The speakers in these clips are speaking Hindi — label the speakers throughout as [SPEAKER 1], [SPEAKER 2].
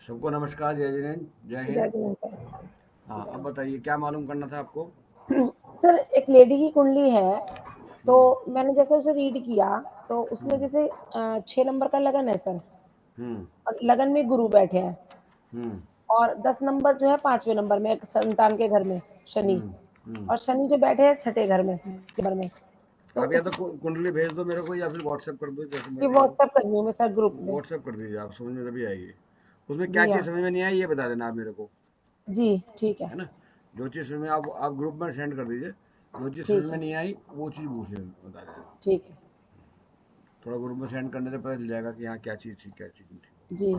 [SPEAKER 1] सबको नमस्कार, जय हिंद, जय
[SPEAKER 2] जय
[SPEAKER 1] हिंद।
[SPEAKER 2] जगन्नाथ सर।
[SPEAKER 1] हाँ, अब बताइए क्या मालूम करना था आपको?
[SPEAKER 2] सर एक लेडी की कुंडली है, तो
[SPEAKER 1] हुँ,
[SPEAKER 2] मैंने जैसे उसे रीड किया, तो उसमें
[SPEAKER 1] हुँ,
[SPEAKER 2] जैसे 6 नंबर का लगन है सर,
[SPEAKER 1] हुँ,
[SPEAKER 2] और लगन में गुरु बैठे हैं,
[SPEAKER 1] हुँ,
[SPEAKER 2] और 10 नंबर जो है 5वें नंबर में एक संतान के घर में शनि,
[SPEAKER 1] हुँ, हुँ।
[SPEAKER 2] और शनि जो बैठे हैं छठे घर में नंबर में। तो
[SPEAKER 1] आप या
[SPEAKER 2] उस
[SPEAKER 1] तो कुंडली भेज दो मेरे को या फिर व्हाट्सएप कर दो, जैसे
[SPEAKER 2] जी
[SPEAKER 1] मर्जी करो।
[SPEAKER 2] व्हाट्सएप कर रही हूँ मैं सर ग्रुप में।
[SPEAKER 1] व्हाट्सएप कर दीजिए, आप समझ में तभी आएगी। उसमें क्या
[SPEAKER 2] जी
[SPEAKER 1] चीज़
[SPEAKER 2] हाँ,
[SPEAKER 1] समझ में नहीं आई ये बता देना आप मेरे को,
[SPEAKER 2] जी ठीक है,
[SPEAKER 1] है ना? जो चीज़ समझ में आप ग्रुप में सेंड कर दीजिए। जो चीज़ समझ
[SPEAKER 2] ठीक
[SPEAKER 1] में
[SPEAKER 2] है,
[SPEAKER 1] नहीं आई वो चीज़ पूछ लेना, बता देना।
[SPEAKER 2] ठीक है।
[SPEAKER 1] थोड़ा ग्रुप में सेंड करने से पता चल जाएगा कि हाँ क्या चीज़ थी, क्या चीज़ नहीं थी।
[SPEAKER 2] जी,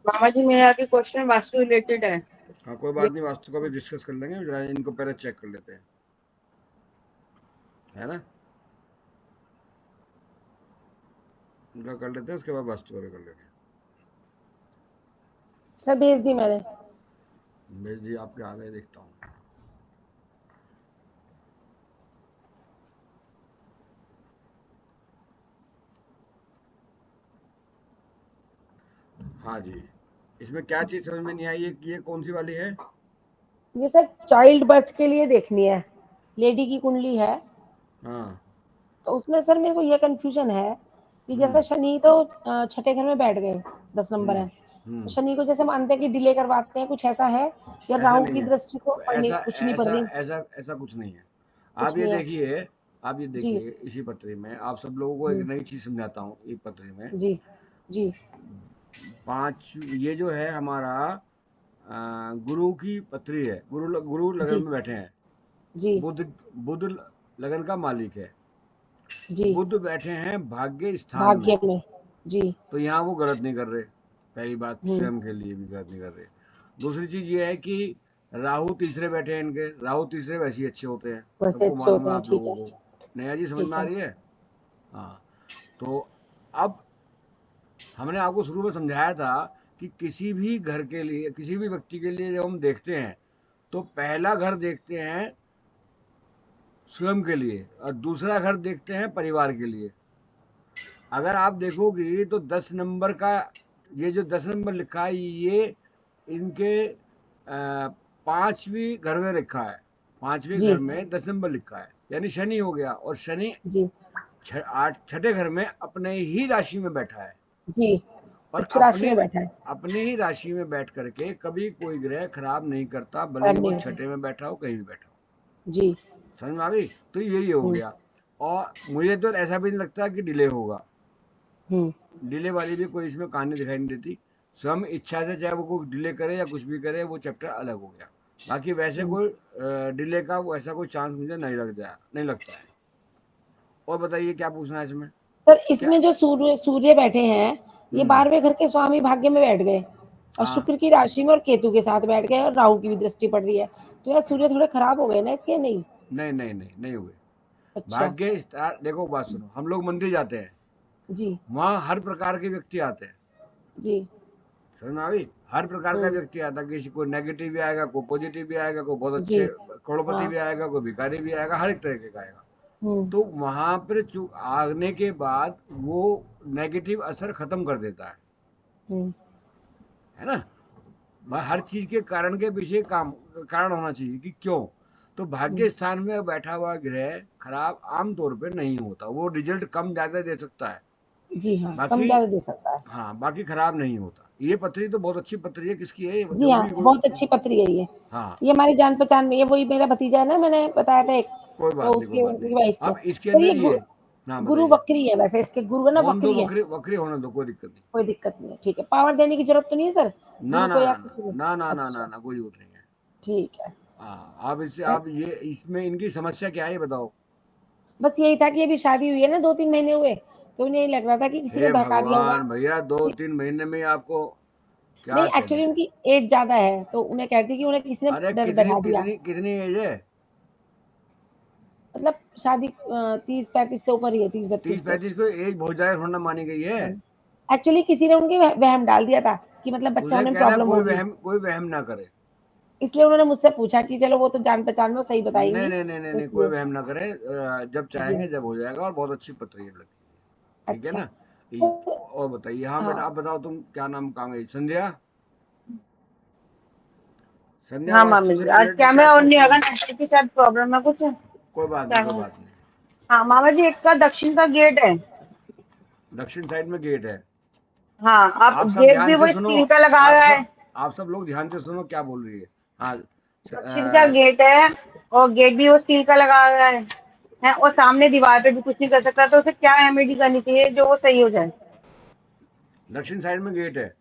[SPEAKER 3] मामा जी मेरा भी क्वेश्चन वास्तु रिलेटेड है।
[SPEAKER 1] हाँ, कोई बात नहीं, वास्तु का भी डिस्कस कर लेंगे, जरा इनको पहले चेक कर लेते हैं, है ना? इनका कर लेते हैं, उसके बाद वास्तु का भी कर लेंगे।
[SPEAKER 2] सर भेज दी मैंने।
[SPEAKER 1] भेज दिए, आपके आ गए, देखता हूँ। हाँ जी। इसमें क्या चीज़ समझ में नहीं आई है कि ये कौन सी वाली है?
[SPEAKER 2] ये सर चाइल्ड बर्थ के लिए देखनी है, लेडी की कुंडली है,
[SPEAKER 1] हाँ।
[SPEAKER 2] तो उसमें सर मेरे को ये कन्फ्यूजन है कि
[SPEAKER 1] हुँ,
[SPEAKER 2] जैसे शनि तो छठे घर में बैठ गए, 10 नंबर
[SPEAKER 1] हुँ,
[SPEAKER 2] है, तो
[SPEAKER 1] हुँ।
[SPEAKER 2] शनि को जैसे मानते हैं कि डिले करवाते हैं, कुछ ऐसा है, या
[SPEAKER 1] ऐसा
[SPEAKER 2] राहु
[SPEAKER 1] नहीं
[SPEAKER 2] की
[SPEAKER 1] है।
[SPEAKER 2] दृष्टि को
[SPEAKER 1] को
[SPEAKER 2] पड़नी
[SPEAKER 1] ऐसा
[SPEAKER 2] कुछ नहीं पड़
[SPEAKER 1] ऐसा
[SPEAKER 2] रही,
[SPEAKER 1] ऐसा ऐसा कुछ नहीं है। आप
[SPEAKER 2] कुछ
[SPEAKER 1] ये
[SPEAKER 2] नहीं है।
[SPEAKER 1] देखिए आप ये
[SPEAKER 2] जी,
[SPEAKER 1] देखिए इसी पत्री में आप सब लोगों को एक
[SPEAKER 2] हुँ,
[SPEAKER 1] नई चीज़ समझाता हूँ, एक पत्री में
[SPEAKER 2] जी, जी,
[SPEAKER 1] 5 ये जो है हमारा गुरु की पत्री है। गुरु लगन
[SPEAKER 2] जी,
[SPEAKER 1] में बैठे हैं।
[SPEAKER 2] जी,
[SPEAKER 1] बुध बुध लगन का मालिक है।
[SPEAKER 2] जी,
[SPEAKER 1] बुध बैठे हैं भाग्य स्थान में।
[SPEAKER 2] भाग्य में। जी,
[SPEAKER 1] तो यहाँ वो गलत नहीं कर रहे। पहली बात
[SPEAKER 2] हुँ,
[SPEAKER 1] स्वयं के लिए भी गलत नहीं कर रहे। दूसरी चीज ये है कि राहु तीसरे बैठे हैं इनके। राहु तीसरे वैसे ही अच्छे होते हैं,
[SPEAKER 2] वैसे
[SPEAKER 1] सबको
[SPEAKER 2] अच्छे
[SPEAKER 1] मालूम
[SPEAKER 2] होते
[SPEAKER 1] है
[SPEAKER 2] हैं,
[SPEAKER 1] आप
[SPEAKER 2] ठीक
[SPEAKER 1] लोगों
[SPEAKER 2] है,
[SPEAKER 1] को। नया जी समझ
[SPEAKER 2] ठीक
[SPEAKER 1] में आ
[SPEAKER 2] है।
[SPEAKER 1] रही है? हाँ। तो अब हमने आपको शुरू में समझाया था कि किसी भी घर के लिए, किसी भी व्यक्ति के लिए जब हम देखते हैं तो पहला घर देखते हैं स्वयं के लिए और दूसरा घर देखते हैं परिवार के लिए। अगर आप देखोगी तो 10 नंबर का ये जो 10 नंबर लिखा है ये इनके पांचवी घर में लिखा है। पांचवें
[SPEAKER 2] जी,
[SPEAKER 1] घर में 10 नंबर लिखा है, यानी शनि हो गया। और शनि
[SPEAKER 2] जी,
[SPEAKER 1] छठे घर में अपने ही राशि में बैठा है।
[SPEAKER 2] जी,
[SPEAKER 1] और
[SPEAKER 2] उच्च राशि में बैठा है,
[SPEAKER 1] अपने ही राशि में बैठ करके कभी कोई ग्रह खराब नहीं करता, भले ही
[SPEAKER 2] खराब
[SPEAKER 1] वो
[SPEAKER 2] नहीं होता।
[SPEAKER 1] छठे में बैठा हो, कहीं भी बैठा हो।
[SPEAKER 2] जी,
[SPEAKER 1] समझ में आ गई? तो यही हो
[SPEAKER 2] हुँ,
[SPEAKER 1] गया। और मुझे तो ऐसा भी नहीं लगता कि डिले होगा।
[SPEAKER 2] हुँ,
[SPEAKER 1] डिले वाली भी कोई इसमें कहानी दिखाई नहीं देती। स्वयं इच्छा से चाहे वो कोई डिले करे या कुछ भी करे, वो चैप्टर अलग हो गया। बाकी वैसे
[SPEAKER 2] हुँ।
[SPEAKER 1] कोई डिले का वो ऐसा कोई चांस मुझे नहीं लगता है। और बताइए क्या पूछना है इसमें?
[SPEAKER 2] सर
[SPEAKER 1] क्या?
[SPEAKER 2] इसमें जो सूर्य सूर्य बैठे हैं, ये
[SPEAKER 1] हम्म।
[SPEAKER 2] 12वें घर के स्वामी भाग्य में बैठ गए, और
[SPEAKER 1] हाँ।
[SPEAKER 2] शुक्र की राशि में और केतु के साथ बैठ गए, और राहु की भी दृष्टि पड़ रही है। तो यार सूर्य थोड़े खराब हो गए ना इसके? नहीं?
[SPEAKER 1] नहीं नहीं नहीं नहीं हुए।
[SPEAKER 2] अच्छा,
[SPEAKER 1] भाग्य स्टार देखो, बात सुनो, हम लोग मंदिर जाते हैं,
[SPEAKER 2] जी,
[SPEAKER 1] वहाँ हर प्रकार के व्यक्ति आते हैं।
[SPEAKER 2] जी,
[SPEAKER 1] समझ में आ गई? हर प्रकार का
[SPEAKER 2] हुँ,
[SPEAKER 1] व्यक्ति आता है। किसी को नेगेटिव भी आएगा, कोई पॉजिटिव भी आएगा, कोई बहुत
[SPEAKER 2] जी,
[SPEAKER 1] अच्छे करोड़पति
[SPEAKER 2] हाँ,
[SPEAKER 1] भी आएगा, कोई भिखारी भी आएगा, हर एक तरीके का आएगा।
[SPEAKER 2] हुँ,
[SPEAKER 1] तो वहाँ पर आने के बाद वो नेगेटिव असर खत्म कर देता
[SPEAKER 2] हुँ,
[SPEAKER 1] है ना? हर चीज के कारण के पीछे काम कारण होना चाहिए कि क्यों। तो
[SPEAKER 2] हुँ,
[SPEAKER 1] भाग्य स्थान में बैठा हुआ ग्रह खराब आम तौर पे नहीं होता, वो रिजल्ट कम ज्यादा दे सकता है।
[SPEAKER 2] जी हाँ,
[SPEAKER 1] बाकी
[SPEAKER 2] कम-ज़्यादा दे सकता है।
[SPEAKER 1] हाँ, बाकी खराब नहीं होता। ये पत्री तो बहुत अच्छी पत्री है। किसकी है ये?
[SPEAKER 2] जी
[SPEAKER 1] जो
[SPEAKER 2] हाँ,
[SPEAKER 1] भी
[SPEAKER 2] बहुत अच्छी पत्री है ये।
[SPEAKER 1] हाँ।
[SPEAKER 2] ये हमारी जान-पहचान में, ये वही मेरा भतीजा है ना, मैंने बताया था एक,
[SPEAKER 1] कोई
[SPEAKER 2] तो
[SPEAKER 1] बात नहीं, कोई
[SPEAKER 2] उसकी
[SPEAKER 1] बात नहीं।
[SPEAKER 2] उनकी वाइफ के।
[SPEAKER 1] अब इसके
[SPEAKER 2] सर ये
[SPEAKER 1] अंदर ये हाँ
[SPEAKER 2] गुरु
[SPEAKER 1] बताइए।
[SPEAKER 2] वक्री है वैसे, इसके गुरु है ना
[SPEAKER 1] होने दो,
[SPEAKER 2] वक्री है।
[SPEAKER 1] बकरी बकरी होने दो, कोई दिक्कत नहीं।
[SPEAKER 2] कोई दिक्कत नहीं है, ठीक है। पावर देने की ज़रूरत तो नहीं है सर,
[SPEAKER 1] ना
[SPEAKER 2] गुरु
[SPEAKER 1] ना
[SPEAKER 2] को या
[SPEAKER 1] ना ना
[SPEAKER 2] किसी को?
[SPEAKER 1] ना ना ना ना
[SPEAKER 2] अच्छा,
[SPEAKER 1] ना कोई जरूरत नहीं है।
[SPEAKER 2] ठीक है।
[SPEAKER 1] हाँ, आप इससे
[SPEAKER 2] अ,
[SPEAKER 1] आप ये इसमें इनकी समस्या क्या है ये बताओ?
[SPEAKER 2] बस यही था कि अभी शादी हुई है ना, 2-3 महीने हुए, तो उन्हें यही लग रहा था कि किसी ने
[SPEAKER 1] हे
[SPEAKER 2] बहका दिया होगा।
[SPEAKER 1] भगवान भैया, 2-3 महीने में ही आपको क्या
[SPEAKER 2] नहीं,
[SPEAKER 1] चले।
[SPEAKER 2] एक्चुअली उनकी एज ज़्यादा है, तो उन्हें कहती है कि उन्हें किसी ने
[SPEAKER 1] अरे
[SPEAKER 2] डर
[SPEAKER 1] कितनी
[SPEAKER 2] बहका दिया।
[SPEAKER 1] कितनी कितनी एज है?
[SPEAKER 2] मतलब शादी 30-35 से ऊपर ही है, 30-32 से।
[SPEAKER 1] 30-35 को एज बहुत ज्यादा थोड़ा ना मानी गई है।
[SPEAKER 2] हाँ, एक्चुअली किसी ने उनके वहम डाल दिया था कि मतलब बच्चा
[SPEAKER 1] उसे
[SPEAKER 2] होने में
[SPEAKER 1] कहना
[SPEAKER 2] प्रॉब्लम होगी।
[SPEAKER 1] कोई वहम ना करे।
[SPEAKER 2] इसलिए उन्होंने मुझसे पूछा कि चलो वो तो जान पहचान में वो सही
[SPEAKER 1] नहीं
[SPEAKER 2] बताएंगी,
[SPEAKER 1] नहीं नहीं नहीं
[SPEAKER 2] तो
[SPEAKER 1] नहीं, कोई
[SPEAKER 2] इसलिए।
[SPEAKER 1] वहम ना करें, जब
[SPEAKER 2] जी,
[SPEAKER 1] चाहेंगे जब हो जाएगा, और बहुत अच्छी पतरी है लड़की, ठीक है
[SPEAKER 2] अच्छा।
[SPEAKER 1] ना।
[SPEAKER 2] तो
[SPEAKER 1] और बताइए, हाँ बेटा,
[SPEAKER 2] हाँ,
[SPEAKER 1] आप बताओ, तुम क्या नाम कहाँ गई? संध्या, संध्या
[SPEAKER 3] हाँ
[SPEAKER 1] वास्तु
[SPEAKER 3] मामी
[SPEAKER 1] से
[SPEAKER 3] जी, आज
[SPEAKER 1] रिलेटेड क्या
[SPEAKER 3] कैमरा ऑन नहीं होगा,
[SPEAKER 1] क्वेश्चन?
[SPEAKER 3] नेटवर्क के साथ प्रॉब्लम है कुछ
[SPEAKER 1] कोई बात नहीं, कोई
[SPEAKER 3] कैमरा।
[SPEAKER 1] बात नहीं।
[SPEAKER 3] हाँ मामा जी, एक का दक्षिण का गेट है।
[SPEAKER 1] दक्षिण साइड में गेट है।
[SPEAKER 3] हाँ, आप
[SPEAKER 1] आप सब
[SPEAKER 3] गेट भी
[SPEAKER 1] ध्यान से
[SPEAKER 3] वो
[SPEAKER 1] सुनो,
[SPEAKER 3] स्टील का लगा हुआ है।
[SPEAKER 1] आप सब लोग ध्यान से सुनो क्या बोल रही है। हाँ,
[SPEAKER 3] दक्षिण का गेट है और गेट भी वो स्टील का लगा हुआ है और सामने दीवार पे भी कुछ नहीं कर सकता, तो उसे क्या रेमेडी करनी चाहिए जो वो सही हो जाए?
[SPEAKER 1] दक्षिण साइड में गेट है,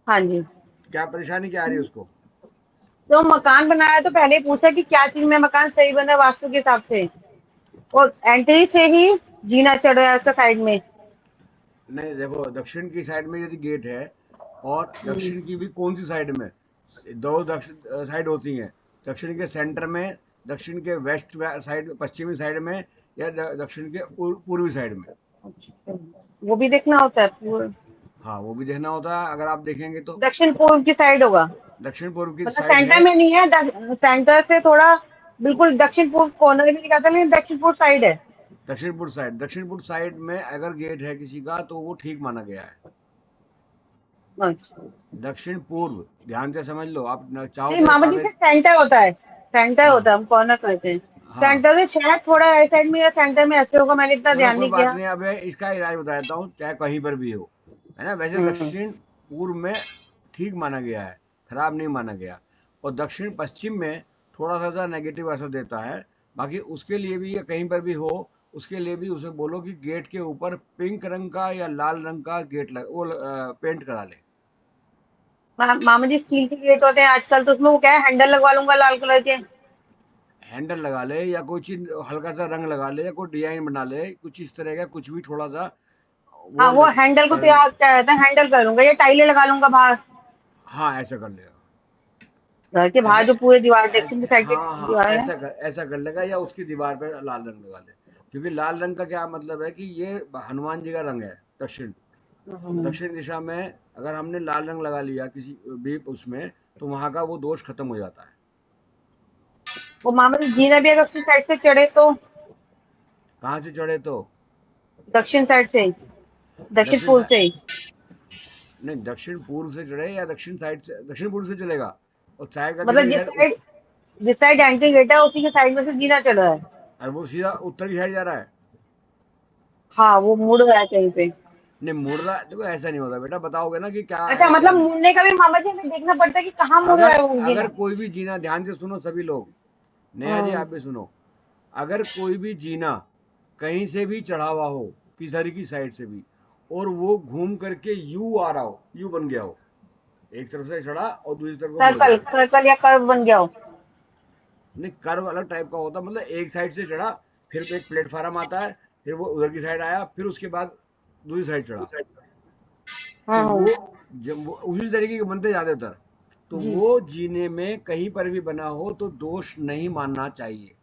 [SPEAKER 3] हाँ जी।
[SPEAKER 1] क्या परेशानी क्या आ रही है उसको?
[SPEAKER 3] तो मकान बनाया तो पहले ही पूछा कि क्या चीज में मकान सही बना वास्तु के हिसाब से, और एंट्री से ही जीना चढ़ रहा है उसका साइड में।
[SPEAKER 1] नहीं देखो, दक्षिण की साइड में यदि गेट है, और दक्षिण की भी कौन सी साइड में, दो दक्षिण साइड होती हैं, दक्षिण के सेंटर में, दक्षिण के वेस्ट साइड, पश्चिमी साइड में, या दक्षिण के पूर्वी साइड में।
[SPEAKER 3] अच्छा, वो भी देखना होता है
[SPEAKER 1] हाँ, वो भी देखना होता है, अगर आप देखेंगे तो।
[SPEAKER 3] दक्षिण पूर्व की साइड होगा,
[SPEAKER 1] दक्षिण पूर्व की
[SPEAKER 3] मतलब
[SPEAKER 1] साइड
[SPEAKER 3] सेंटर
[SPEAKER 1] है।
[SPEAKER 3] में नहीं है, सेंटर से थोड़ा बिल्कुल दक्षिण पूर्व कॉर्नर में नहीं कहता, लेकिन दक्षिण पूर्व साइड है।
[SPEAKER 1] दक्षिण पूर्व साइड में अगर गेट है किसी का, तो वो ठीक माना गया है।
[SPEAKER 3] अच्छा,
[SPEAKER 1] दक्षिण पूर्व, ध्यान से समझ लो, आप चाहो
[SPEAKER 3] नहीं
[SPEAKER 1] तो
[SPEAKER 3] मामा जी,
[SPEAKER 1] कागज।
[SPEAKER 3] से सेंटर होता है, सेंटर
[SPEAKER 1] हाँ
[SPEAKER 3] होता है, हम कॉर्नर कहते हैं।
[SPEAKER 1] हाँ,
[SPEAKER 3] सेंटर से शायद थोड़ा ऐसे साइड में या सेंटर में ऐसे होगा, मैंने इतना
[SPEAKER 1] चलो
[SPEAKER 3] ध्यान
[SPEAKER 1] कोई
[SPEAKER 3] नहीं
[SPEAKER 1] बात
[SPEAKER 3] किया।
[SPEAKER 1] नहीं, अब इसका इलाज बता देता हूँ, चाहे कहीं पर भी हो, है ना। वैसे
[SPEAKER 3] हम्म।
[SPEAKER 1] दक्षिण पूर्व में ठीक माना गया है, खराब नहीं माना गया। और दक्षिण पश्चिम में थोड़ा सा नेगेटिव असर देता है। बाकी उसके लिए भी, या कहीं पर भी हो, उसके लिए भी उसे बोलो कि गेट के ऊपर पिंक रंग का या लाल रंग का पेंट करा ले।
[SPEAKER 3] मामा जी, स्टील के गेट होते हैं आजकल, तो उसमें वो क्या है, हैंडल लगवा लूंगा लाल कलर के।
[SPEAKER 1] हैंडल लगा ले, या कोई चीज हल्का सा रंग लगा ले, या कोई डिजाइन बना ले, कुछ इस तरह का, कुछ भी थोड़ा सा
[SPEAKER 3] हाँ,
[SPEAKER 1] वो
[SPEAKER 3] वो हैंडल को
[SPEAKER 1] कर।
[SPEAKER 3] तैयार क्या कहते हैं, हैंडल कर लूंगा या टाइलें लगा लूंगा बाहर,
[SPEAKER 1] हाँ, ऐसा कर लेगा।
[SPEAKER 3] घर के बाहर
[SPEAKER 1] ऐसा
[SPEAKER 3] जो पूरे दीवार दक्षिण की साइड की
[SPEAKER 1] हाँ हाँ,
[SPEAKER 3] दीवार है।
[SPEAKER 1] ऐसा कर लेगा, या उसकी दीवार पे लाल रंग लगा ले। क्योंकि लाल रंग का क्या मतलब है कि ये हनुमान जी का रंग है। दक्षिण
[SPEAKER 3] हम्म।
[SPEAKER 1] दक्षिण दिशा में अगर हमने लाल रंग लगा लिया किसी भी उसमें, तो वहां का वो दोष खत्म हो जाता है।
[SPEAKER 3] वो मामा जी, जीना भी अगर उसकी साइड से चढ़े तो?
[SPEAKER 1] कहाँ से चढ़े तो?
[SPEAKER 3] दक्षिण साइड से ही, दक्षिण
[SPEAKER 1] दक्षिण
[SPEAKER 3] पूर्व
[SPEAKER 1] सा-
[SPEAKER 3] से ही।
[SPEAKER 1] नहीं, दक्षिण पूर्व से चढ़े या दक्षिण साइड से, दक्षिण पूर्व से चलेगा। और चाहे का
[SPEAKER 3] मतलब
[SPEAKER 1] इधर
[SPEAKER 3] जिस साइड एंट्री गेट है उसी के साइड में से जीना चढ़ रहा है।
[SPEAKER 1] और वो सीधा उत्तर की साइड जा रहा है।
[SPEAKER 3] हाँ, वो मुड़ रहा है कहीं पे।
[SPEAKER 1] नहीं, मुड़ रहा है, देखो ऐसा नहीं होता बेटा, बताओगे ना कि क्या
[SPEAKER 3] अच्छा,
[SPEAKER 1] है क्या
[SPEAKER 3] मतलब
[SPEAKER 1] नहीं।
[SPEAKER 3] मुड़ने का भी मामा जी हमें देखना पड़ता है कि कहाँ मुड़ रहा
[SPEAKER 1] अगर
[SPEAKER 3] है वो
[SPEAKER 1] अगर
[SPEAKER 3] जीना।
[SPEAKER 1] कोई भी जीना, ध्यान से सुनो सभी लोग, नेहा जी
[SPEAKER 3] हम्म।
[SPEAKER 1] आप भी सुनो, अगर कोई भी जीना कहीं से भी चढ़ा हुआ हो, किधर की साइड से भी, और वो घूम करके यू आ रहा हो, यू बन गया हो, एक तरफ से चढ़ा और दूसरी तरफ को मुड़
[SPEAKER 3] सर्कल
[SPEAKER 1] गया,
[SPEAKER 3] सर्कल या कर्व बन गया हो।
[SPEAKER 1] नहीं कर्व अलग टाइप का होता, मतलब एक साइड से चढ़ा, फिर एक प्लेटफार्म आता है, फिर वो उधर की साइड आया, फिर उसके बाद दूसरी साइड चढ़ा, तो
[SPEAKER 3] हम्म।
[SPEAKER 1] वो जब वो उसी तरीके के बनते ज्यादातर, तो
[SPEAKER 2] जी।
[SPEAKER 1] वो जीने में कहीं पर भी बना हो तो दोष नहीं मानना चाहिए।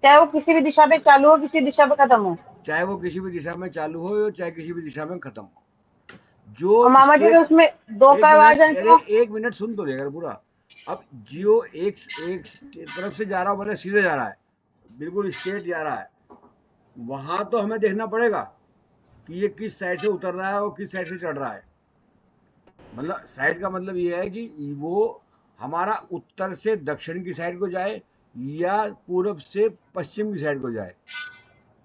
[SPEAKER 3] चाहे वो किसी भी दिशा पे चालू हो, किसी दिशा पे खत्म हो।
[SPEAKER 1] चाहे वो किसी भी दिशा में चालू हो, या चाहे किसी भी दिशा में खत्म हो, जो
[SPEAKER 3] और मामा जी,
[SPEAKER 1] स्टेट।
[SPEAKER 3] अगर उसमें दो
[SPEAKER 1] एक
[SPEAKER 3] कर्व आ
[SPEAKER 1] मिनट,
[SPEAKER 3] जाए
[SPEAKER 1] अरे
[SPEAKER 3] तो?
[SPEAKER 1] एक मिनट सुन तो लेकर पूरा। अब जियो एक एक तरफ से जा रहा हो, मतलब सीधे जा रहा है, बिल्कुल स्ट्रेट जा रहा है, वहां तो हमें देखना पड़ेगा कि ये किस साइड से उतर रहा है और किस साइड से चढ़ रहा है। मतलब साइड का मतलब ये है कि वो हमारा उत्तर से दक्षिण की साइड को जाए, या पूरब से पश्चिम की साइड को जाए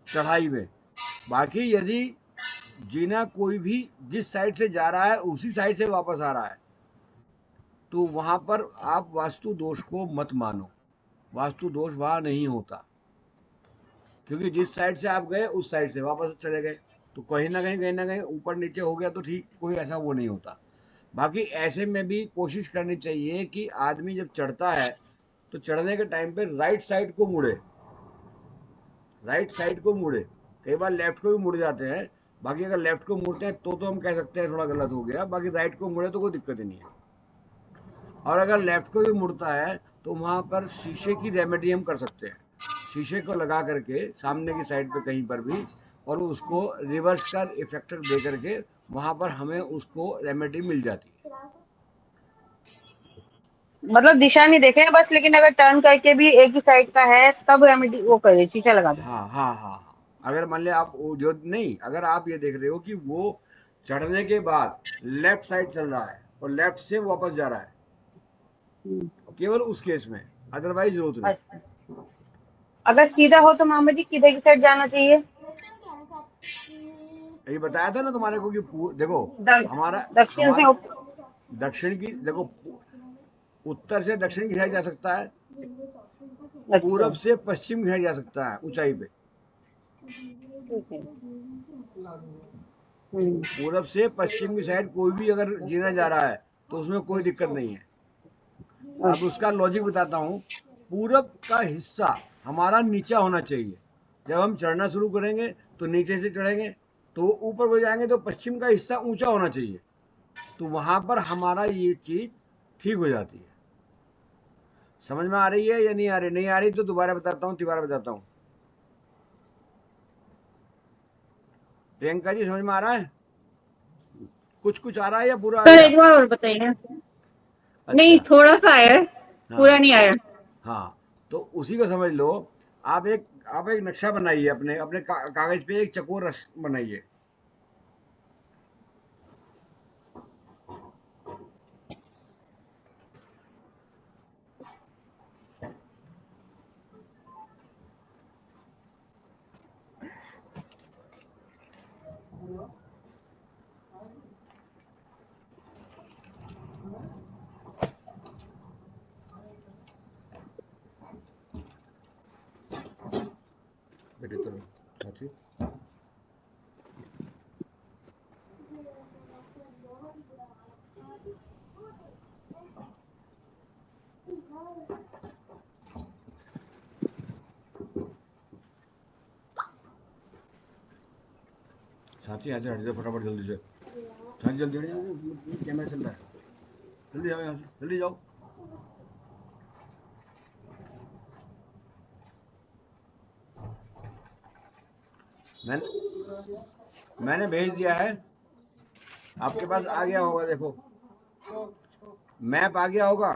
[SPEAKER 1] चढ़ाई में। बाकी यदि जीना कोई भी जिस साइड से जा रहा है उसी साइड से वापस आ रहा है, तो वहां पर आप वास्तु दोष को मत मानो। वास्तु दोष वहां नहीं होता, क्योंकि जिस साइड से आप गए उस साइड से वापस चले गए, तो कहीं ना कहीं ऊपर नीचे हो गया तो ठीक, कोई ऐसा वो नहीं होता। बाकी ऐसे में भी कोशिश करनी चाहिए कि आदमी जब चढ़ता है, तो चढ़ने के टाइम पे राइट साइड को मुड़े, राइट साइड को मुड़े। कई बार लेफ्ट को भी मुड़ जाते हैं, बाकी अगर लेफ्ट को मुड़ते हैं तो हम कह सकते हैं थोड़ा गलत हो गया, बाकी राइट को मुड़े तो कोई दिक्कत ही नहीं है। और अगर लेफ्ट को भी मुड़ता है, तो वहां पर शीशे की रेमेडी हम कर सकते हैं, शीशे को लगा करके सामने की साइड पे कहीं पर भी, और उसको रिवर्स का इफेक्टर दे करके वहां पर हमें उसको रेमेडी मिल जाती है।
[SPEAKER 3] मतलब दिशा नहीं देखे हैं बस, लेकिन अगर टर्न करके भी एक ही साइड का है तब रेमेडी वो करे, शीशा लगा दो।
[SPEAKER 1] हाँ हाँ हाँ हाँ। अगर मान लिया आप वो जो नहीं, अगर आप ये देख रहे हो कि वो चढ़ने के बाद लेफ्ट साइड चल रहा है और लेफ्ट से वापस जा रहा है,
[SPEAKER 3] हम्म,
[SPEAKER 1] केवल उस केस में, अदरवाइज जरूरत नहीं।
[SPEAKER 3] अच्छा। अगर सीधा हो तो मामा जी किधर की साइड जाना चाहिए?
[SPEAKER 1] ये बताया था ना तुम्हारे को कि देखो, हमारा
[SPEAKER 3] दक्षिण से
[SPEAKER 1] हमारा दक्षिण की देखो, उत्तर से दक्षिण की साइड जा सकता है,
[SPEAKER 3] अच्छा,
[SPEAKER 1] पूरब से पश्चिम की साइड जा सकता है ऊंचाई पे।
[SPEAKER 3] ठीक है। हम्म,
[SPEAKER 1] पूरब से पश्चिम की साइड कोई भी अगर जीना जा रहा है तो उसमें कोई दिक्कत नहीं है। अब
[SPEAKER 3] अच्छा,
[SPEAKER 1] उसका लॉजिक बताता हूँ। पूरब का हिस्सा हमारा नीचा होना चाहिए। जब हम चढ़ना शुरू करेंगे तो नीचे से चढ़ेंगे, तो ऊपर को जाएंगे तो पश्चिम का हिस्सा ऊंचा होना चाहिए। तो वहां पर हमारा ये चीज ठीक हो जाती है। समझ में आ रही है या नहीं आ रही? नहीं आ रही तो दोबारा बताता हूँ, तिबारा बताता हूँ। प्रियंका जी समझ में आ रहा है? कुछ कुछ आ रहा है या पूरा आ
[SPEAKER 4] सर
[SPEAKER 1] गया?
[SPEAKER 4] एक बार और बताइए। नहीं,
[SPEAKER 1] अच्छा।
[SPEAKER 4] थोड़ा सा आया है, पूरा
[SPEAKER 1] हाँ
[SPEAKER 4] नहीं आया।
[SPEAKER 1] हाँ। तो उसी को समझ लो। आप एक नक्शा बनाइए, अपने अपने कागज पे एक चकोर बनाइए। बेटे तो साथी, साथी यहाँ से हट जाओ फटाफट, जल्दी से। साथी जल्दी हट जाओ, कैमरा चल रहा है। जल्दी जाओ यहाँ से, जल्दी जाओ। मैंने भेज दिया है, आपके पास आ गया होगा, देखो मैप आ गया होगा।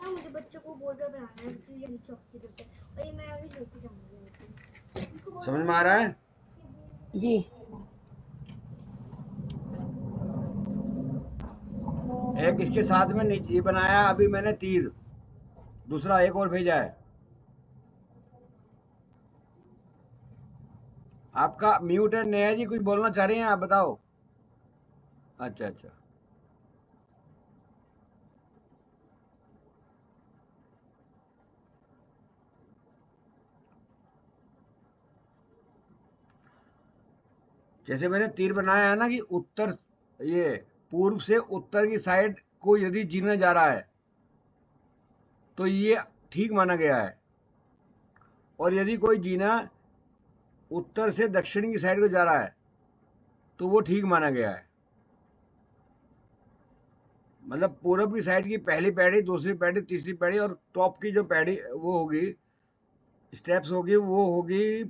[SPEAKER 5] मुझे बच्चों को बोर्ड बनाना है चौक की तरफ और ये मैं अभी लेके जाऊंगी।
[SPEAKER 1] समझ में आ रहा है?
[SPEAKER 2] जी।
[SPEAKER 1] एक इसके साथ में नीचे ये बनाया अभी मैंने तीर, दूसरा एक और भेजा है। आपका म्यूट है नेहा जी, कुछ बोलना चाह रही हैं आप, बताओ। अच्छा अच्छा। जैसे मैंने तीर बनाया है ना कि उत्तर, ये पूर्व से उत्तर की साइड को यदि जीना जा रहा है तो ये ठीक माना गया है, और यदि कोई जीना उत्तर से दक्षिण की साइड को जा रहा है तो वो ठीक माना गया है। मतलब पूरब की साइड की पहली पैड़ी, दूसरी पैड़ी, तीसरी पैड़ी और टॉप की जो पैड़ी वो होगी, स्टेप्स होगी, वो होगी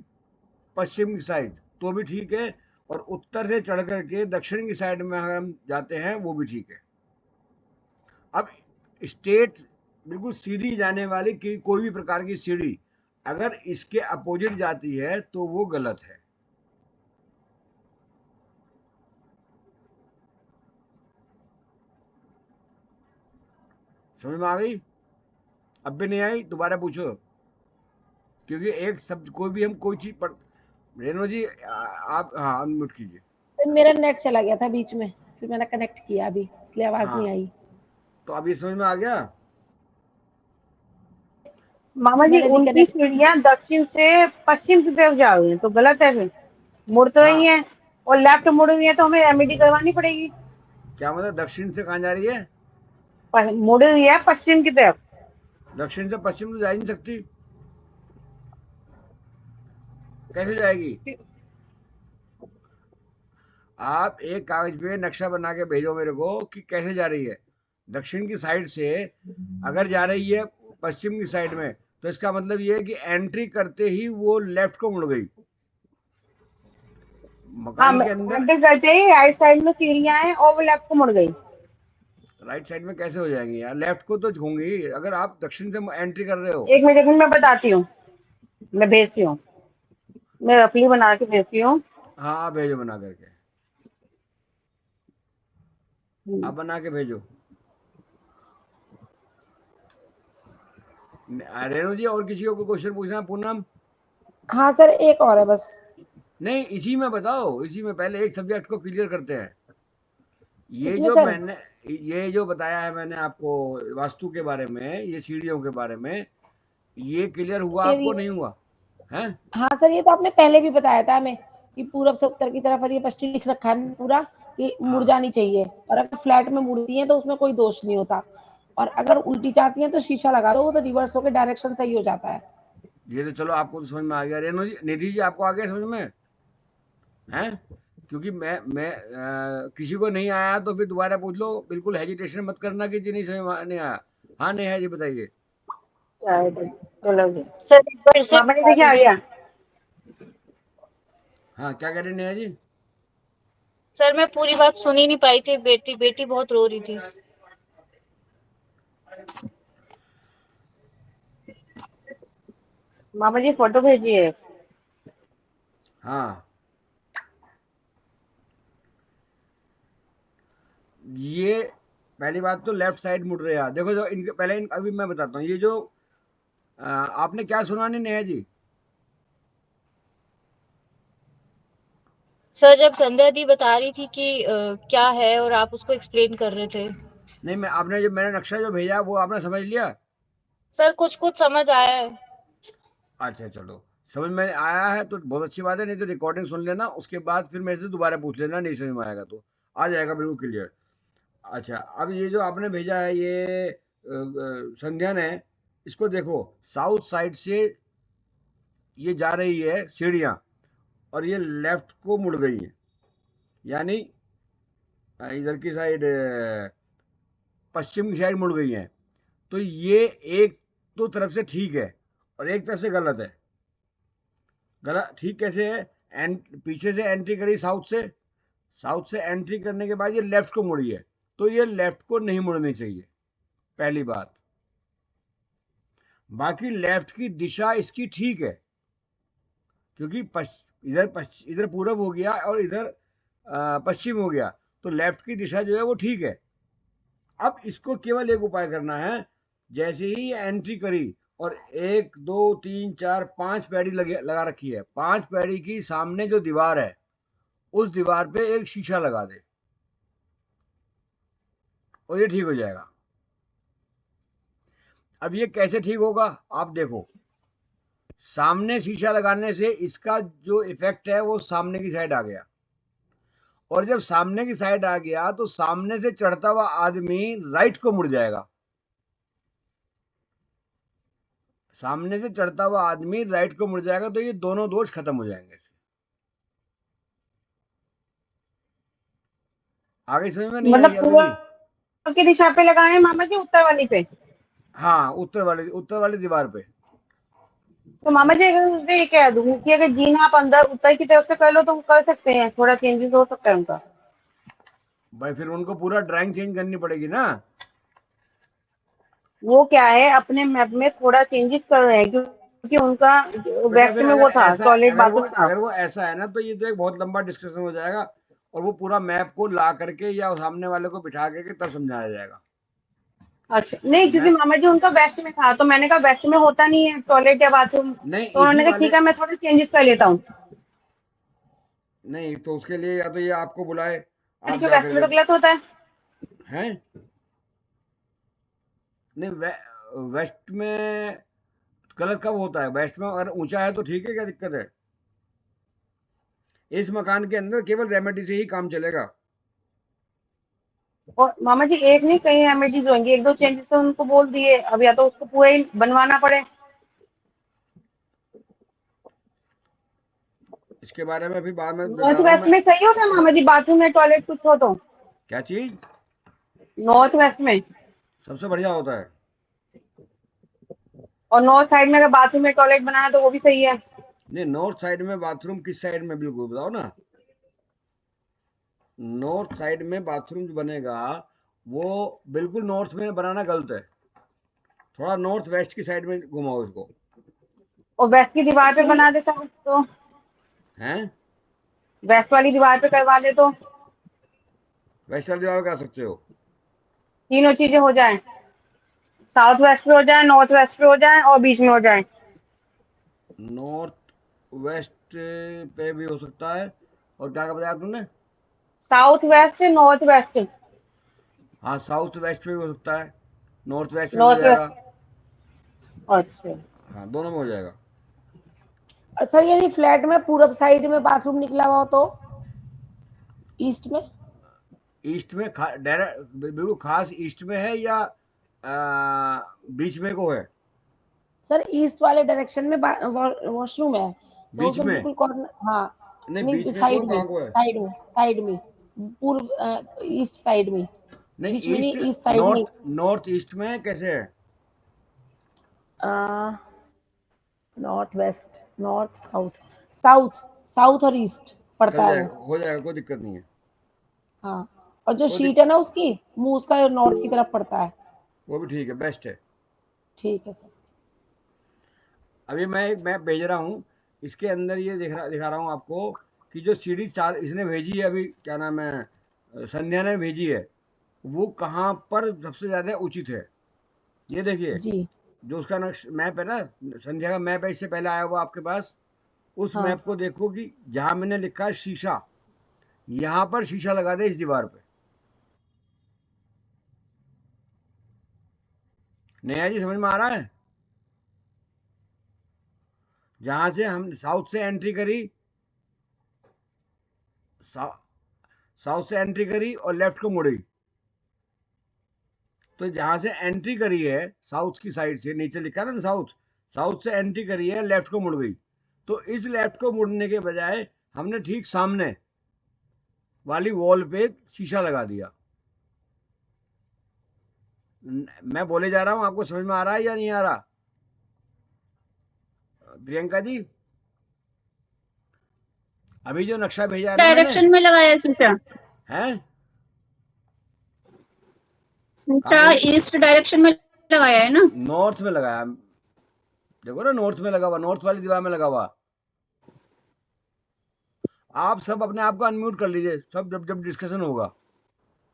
[SPEAKER 1] पश्चिम की साइड, तो भी ठीक है। और उत्तर से चढ़ करके दक्षिण की साइड में अगर हम जाते हैं वो भी ठीक है। अब स्टेट बिल्कुल सीधी जाने वाली की कोई भी प्रकार की सीढ़ी अगर इसके अपोजिट जाती है तो वो गलत है। समझ में आ गई? अब भी नहीं आई? दोबारा पूछो, क्योंकि एक शब्द कोई भी हम कोई चीज पढ़। रेणु जी आप हाँ अनम्यूट कीजिए।
[SPEAKER 2] सर मेरा नेट चला गया था बीच में, फिर मैंने कनेक्ट किया अभी, इसलिए आवाज
[SPEAKER 1] हाँ
[SPEAKER 2] नहीं आई।
[SPEAKER 1] तो अभी समझ में आ गया?
[SPEAKER 3] मामा जी
[SPEAKER 2] मैंने
[SPEAKER 3] उनकी
[SPEAKER 2] रिकनेक्ट।
[SPEAKER 3] सीढ़ियां दक्षिण से पश्चिम की तरफ जा रही हैं तो गलत है, फिर मुड़ तो रही
[SPEAKER 1] हाँ,
[SPEAKER 3] हैं और लेफ्ट मुड़ रही हैं तो हमें रेमेडी करवानी पड़ेगी।
[SPEAKER 1] क्या मतलब दक्षिण से कहाँ जा रही है?
[SPEAKER 3] मुड़ रही है पश्चिम की तरफ।
[SPEAKER 1] दक्षिण से पश्चिम तो जा ही नहीं सकती। कैसे जाएगी? आप एक कागज पे नक्शा बना के भेजो मेरे को कि कैसे जा रही है। दक्षिण की साइड से अगर जा रही है पश्चिम की साइड में तो इसका मतलब ये है कि एंट्री करते ही वो लेफ्ट को मुड़ गई
[SPEAKER 3] हाँ,
[SPEAKER 1] मकान के अंदर।
[SPEAKER 3] एंटर करते ही राइट साइड में सीढ़ियां हैं और वो लेफ्ट को मुड़ गई।
[SPEAKER 1] राइट साइड में कैसे हो जाएंगी यार, लेफ्ट को तो होंगी अगर आप दक्षिण से एंट्री कर रहे हो।
[SPEAKER 3] एक मिनट मैं बताती हूँ, मैं भेजती हूँ, मैं रफली बना के भेजती हूँ।
[SPEAKER 1] हाँ आप भेजो बना करके, आप बना के भेजो। रेणु जी और किसी को कोई क्वेश्चन पूछना है? पूनम?
[SPEAKER 2] हाँ सर, एक और है बस।
[SPEAKER 1] नहीं इसी में बताओ, इसी में पहले एक सब्जेक्ट को क्लियर करते हैं। ये
[SPEAKER 2] इसमें
[SPEAKER 1] जो
[SPEAKER 2] सर
[SPEAKER 1] मैंने ये जो बताया है मैंने आपको वास्तु के बारे में, ये सीढ़ियों के बारे में, ये क्लियर हुआ
[SPEAKER 2] फिर
[SPEAKER 1] आपको
[SPEAKER 2] ये,
[SPEAKER 1] नहीं हुआ है?
[SPEAKER 2] हाँ सर, ये तो आपने पहले भी बताया था हमें कि पूरब से उत्तर की तरफ, और ये पश्चिम लिख रखा है पूरा कि मुड़
[SPEAKER 1] हाँ
[SPEAKER 2] जानी चाहिए, और अगर फ्लैट में मुड़ती है तो उसमें कोई दोष नहीं होता, और अगर उल्टी जाती है तो शीशा लगा दो, वो तो रिवर्स होकर डायरेक्शन सही हो जाता है।
[SPEAKER 1] ये तो चलो आपको तो समझ में आ गया। रेणु जी, निधि जी आपको आ गया समझ में है? क्योंकि मैं किसी को नहीं आया तो फिर दोबारा पूछ लो, बिल्कुल हेजिटेशन मत करना कि जी नहीं समझ में नहीं आया। हाँ नहीं है जी, बताइए।
[SPEAKER 3] चलो जी,
[SPEAKER 4] सर एक बार से
[SPEAKER 3] मामा जी
[SPEAKER 4] बता
[SPEAKER 3] देखिए आ
[SPEAKER 4] दीजिए।
[SPEAKER 3] गया।
[SPEAKER 1] हाँ क्या कह रहे हैं नेहा जी?
[SPEAKER 4] सर मैं पूरी बात सुन ही नहीं पाई थी, बेटी बेटी बहुत रो रही थी।
[SPEAKER 3] मामा जी फोटो भेजिए।
[SPEAKER 1] हाँ ये पहली बात तो लेफ्ट साइड मुड़ रहे हैं। देखो जो इनके पहले अभी मैं बताता हूँ, ये जो आपने क्या सुना नहीं नेहा जी?
[SPEAKER 4] सर जब संध्या दी बता रही थी कि क्या है और आप उसको एक्सप्लेन कर रहे थे।
[SPEAKER 1] नहीं मैं आपने जो मैंने नक्शा जो भेजा वो आपने समझ लिया?
[SPEAKER 4] सर कुछ कुछ समझ आया है।
[SPEAKER 1] अच्छा चलो, समझ में आया है तो बहुत अच्छी बात है, नहीं तो रिकॉर्डिंग सुन लेना, उसके बाद फिर मेरे से दोबारा पूछ लेना, नहीं समझ में आएगा तो आ जाएगा बिल्कुल क्लियर। अच्छा अब ये जो आपने भेजा है ये संध्या ने, इसको देखो साउथ साइड से ये जा रही है सीढ़ियाँ, और ये लेफ्ट को मुड़ गई है, यानी इधर की साइड पश्चिम की साइड मुड़ गई है। तो ये एक तो तरफ से ठीक है और एक तरफ से गलत है। गलत ठीक कैसे है? पीछे से एंट्री करी साउथ से, साउथ से एंट्री करने के बाद ये लेफ्ट को मुड़ी है, तो ये लेफ्ट को नहीं मुड़नी चाहिए, पहली बात। बाकी लेफ्ट की दिशा इसकी ठीक है, क्योंकि इधर पूरब हो गया और इधर पश्चिम हो गया, तो लेफ्ट की दिशा जो है वो ठीक है। अब इसको केवल एक उपाय करना है, जैसे ही एंट्री करी और 1 2 3 4 5 पैड़ी लगा रखी है, 5 पैड़ी की सामने जो दीवार है उस दीवार पे एक शीशा लगा दे और ये ठीक हो जाएगा। अब ये कैसे ठीक होगा आप देखो, सामने शीशा लगाने से इसका जो इफेक्ट है वो सामने की साइड आ गया, और जब सामने की साइड आ गया तो सामने से चढ़ता हुआ आदमी राइट को मुड़ जाएगा, सामने से चढ़ता हुआ आदमी राइट को मुड़ जाएगा, तो ये दोनों दोष खत्म हो जाएंगे। आगे समझ में नहीं
[SPEAKER 3] मतलब
[SPEAKER 1] आई अभी भी?
[SPEAKER 3] पूर्व की दिशा पे लगाए मामा जी, उत्तर वाली पे?
[SPEAKER 1] हाँ उत्तर वाली दीवार पे।
[SPEAKER 3] तो मामा जी अगर मुझे ये कह दूं कि अगर जीना आप अंदर उत्तर की तरफ से कर लो तो वो कर सकते हैं, थोड़ा चेंजेस हो सकता है उनका?
[SPEAKER 1] भाई फिर उनको पूरा ड्राइंग चेंज करनी पड़ेगी ना।
[SPEAKER 3] वो क्या है, अपने मैप में थोड़ा चेंजेस कर रहे हैं क्योंकि उनका
[SPEAKER 1] बेटा
[SPEAKER 3] वेस्ट
[SPEAKER 1] फिर
[SPEAKER 3] में
[SPEAKER 1] अगर
[SPEAKER 3] वो था,
[SPEAKER 1] ऐसा
[SPEAKER 3] टॉयलेट बाथरूम था।
[SPEAKER 1] अगर वो ऐसा है ना, तो ये तो एक बहुत लंबा डिस्कशन हो जाएगा, और वो पूरा मैप को ला करके या सामने वाले को बिठा करके तब समझाया जाएगा।
[SPEAKER 3] अच्छा नहीं, क्योंकि
[SPEAKER 1] मैं
[SPEAKER 3] मामा जी उनका वेस्ट में था, तो मैंने कहा वेस्ट में होता नहीं है टॉयलेट या बाथरूम,
[SPEAKER 1] नहीं
[SPEAKER 3] तो
[SPEAKER 1] इसी
[SPEAKER 3] उन्होंने कहा
[SPEAKER 1] वाले
[SPEAKER 3] ठीक है मैं थोड़ा चेंजेस कर लेता हूँ।
[SPEAKER 1] नहीं तो उसके लिए या तो ये आपको बुलाए, आप जा
[SPEAKER 3] वेस्ट में तो
[SPEAKER 1] करके
[SPEAKER 3] गलत होता है।
[SPEAKER 1] हैं। नहीं वेस्ट में गलत कब होता है? वेस्ट में अगर ऊंचा है तो ठीक है, क्या दिक्कत है? इस मकान के अंदर केवल रेमेडी से ही काम चलेगा।
[SPEAKER 3] और मामा जी एक नहीं, कई रेमेडीज होंगी, एक दो चेंजेस तो उनको बोल दिए, अब या तो उसको पूरा ही बनवाना पड़े।
[SPEAKER 1] इसके बारे में फिर बाद में बता
[SPEAKER 3] नॉर्थ
[SPEAKER 1] रहा हूँ
[SPEAKER 3] वेस्ट
[SPEAKER 1] मैं।
[SPEAKER 3] में सही होता है मामा जी, बाथरूम या टॉयलेट कुछ हो तो?
[SPEAKER 1] क्या चीज
[SPEAKER 3] नॉर्थ वेस्ट में
[SPEAKER 1] सबसे बढ़िया होता है?
[SPEAKER 3] और नॉर्थ साइड में अगर बाथरूम में टॉयलेट बनाना तो वो भी सही है।
[SPEAKER 1] नहीं, नॉर्थ साइड में बाथरूम किस साइड में, बिल्कुल बताओ ना। नॉर्थ साइड में बाथरूम जो बनेगा वो बिल्कुल नॉर्थ में बनाना गलत है। थोड़ा नॉर्थ वेस्ट की साइड में घुमाओ इसको।
[SPEAKER 3] और वेस्ट की दीवार पे
[SPEAKER 2] सर
[SPEAKER 3] बना देता हूँ तो,
[SPEAKER 1] हैं?
[SPEAKER 3] वेस्ट वाली दीवार पे करवा दे तो
[SPEAKER 1] वेस्ट वाली दीवार करा सकते हो।
[SPEAKER 3] तीनों चीजें हो जाए, साउथ वेस्ट पे हो जाए, नॉर्थ वेस्ट पे हो जाए और बीच में हो जाए।
[SPEAKER 1] नॉर्थ वेस्ट पे भी हो सकता है। और क्या बताया तुमने?
[SPEAKER 3] South west north west.
[SPEAKER 1] हाँ, साउथ वेस्ट पे भी हो सकता है, नॉर्थ वेस्ट पे भी हो
[SPEAKER 3] नॉर्थ
[SPEAKER 1] जाएगा।
[SPEAKER 3] वेस्ट, अच्छा।
[SPEAKER 1] हाँ, दोनों में हो जाएगा।
[SPEAKER 2] अच्छा, यदि फ्लैट में पूरब साइड में बाथरूम निकला हुआ हो तो ईस्ट में?
[SPEAKER 1] ईस्ट में डायरेक्ट बिल्कुल खास ईस्ट में है या बीच में को है?
[SPEAKER 2] सर ईस्ट वाले डायरेक्शन में वॉशरूम है तो
[SPEAKER 1] बीच
[SPEAKER 2] उसमें
[SPEAKER 1] में?
[SPEAKER 2] बिल्कुल कॉर्नर, हाँ
[SPEAKER 1] नहीं,
[SPEAKER 2] नहीं
[SPEAKER 1] बीच में को
[SPEAKER 2] साइड में,
[SPEAKER 1] कहाँ को है?
[SPEAKER 2] साइड में पूर्व ईस्ट साइड में,
[SPEAKER 1] नहीं,
[SPEAKER 2] बीच में
[SPEAKER 1] ईस्ट
[SPEAKER 2] नहीं, ईस्ट साइड में।
[SPEAKER 1] नॉर्थ ईस्ट में कैसे है?
[SPEAKER 2] North west, north south, south south और ईस्ट पड़ता
[SPEAKER 1] चल
[SPEAKER 2] है
[SPEAKER 1] जाएगा,
[SPEAKER 2] वो।
[SPEAKER 1] हो जाएगा, कोई दिक्कत नहीं है।
[SPEAKER 2] हाँ, और जो
[SPEAKER 1] कोई
[SPEAKER 2] शीट है ना उसकी मुंह उसका नॉर्थ की तरफ पड़ता है।
[SPEAKER 1] वो भी ठीक है, बेस्ट है।
[SPEAKER 2] ठीक है सर।
[SPEAKER 1] अभी मैं भेज रहा हूँ। इसके अंदर ये दिखा रहा हूँ आपको कि जो सीढ़ी 4 इसने भेजी है, अभी क्या नाम है, संध्या ने भेजी है, वो कहाँ पर सबसे ज़्यादा उचित है। ये देखिए,
[SPEAKER 2] जी
[SPEAKER 1] जो उसका नक्श मैप है ना, संध्या का मैप है, इससे पहले आया हुआ आपके पास। उस
[SPEAKER 2] हाँ,
[SPEAKER 1] मैप को देखो कि जहाँ मैंने लिखा है शीशा, यहाँ पर शीशा लगा दे इस दीवार पे। नेहा जी, समझ में आ रहा है? जहाँ से हम साउथ से एंट्री करी, साउथ से एंट्री करी और लेफ्ट को मुड़ी, तो जहां से एंट्री करी है साउथ की साइड से, नीचे लिखा ना साउथ, साउथ से एंट्री करी है, लेफ्ट को मुड़ गई। तो इस लेफ्ट को मुड़ने के बजाय हमने ठीक सामने वाली वॉल पे शीशा लगा दिया। मैं बोले जा रहा हूं, आपको समझ में आ रहा है या नहीं आ रहा? प्रियंका जी, अभी जो नक्शा भेजा है ना मैंने,
[SPEAKER 6] डायरेक्शन में लगाया शीशा?
[SPEAKER 1] है कहा
[SPEAKER 6] शीशा
[SPEAKER 1] बोली?
[SPEAKER 6] ईस्ट डायरेक्शन में लगाया है ना?
[SPEAKER 1] नॉर्थ में लगाया, देखो ना, नॉर्थ में लगा हुआ, नॉर्थ वाली दीवार में लगा हुआ। आप सब अपने आप को अनम्यूट कर लीजिए, सब जब जब डिस्कशन होगा।